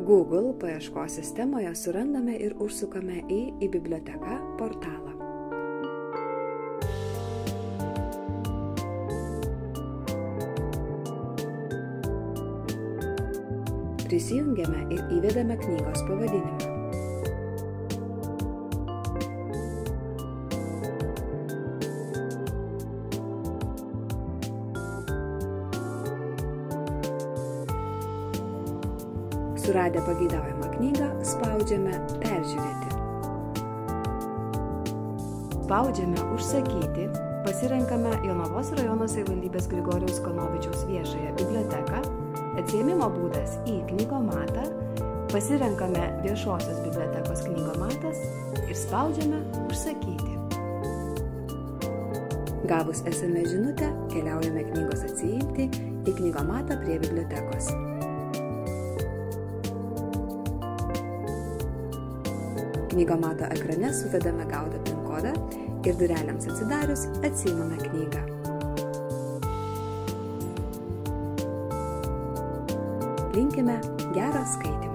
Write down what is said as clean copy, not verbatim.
Google paieškos sistemoje surandame ir užsukame į biblioteką portalą. Prisijungiame ir įvedame knygos pavadinimą. Suradę pageidaujamą knygą, spaudžiame peržiūrėti. Spaudžiame užsakyti, pasirenkame Jonavos rajono savivaldybės Grigorijaus Kanovičiaus viešąją biblioteką, atsiėmimo būdas į knygomatą, pasirenkame viešosios bibliotekos knygomatas ir spaudžiame užsakyti. Gavus SMS žinutę, keliaujame knygos atsiimti į knygomatą prie bibliotekos. Knygomato ekrane suvedame gautą PIN kodą ir durelėms atsidarius atsiimame knygą. Linkime gero skaitymo.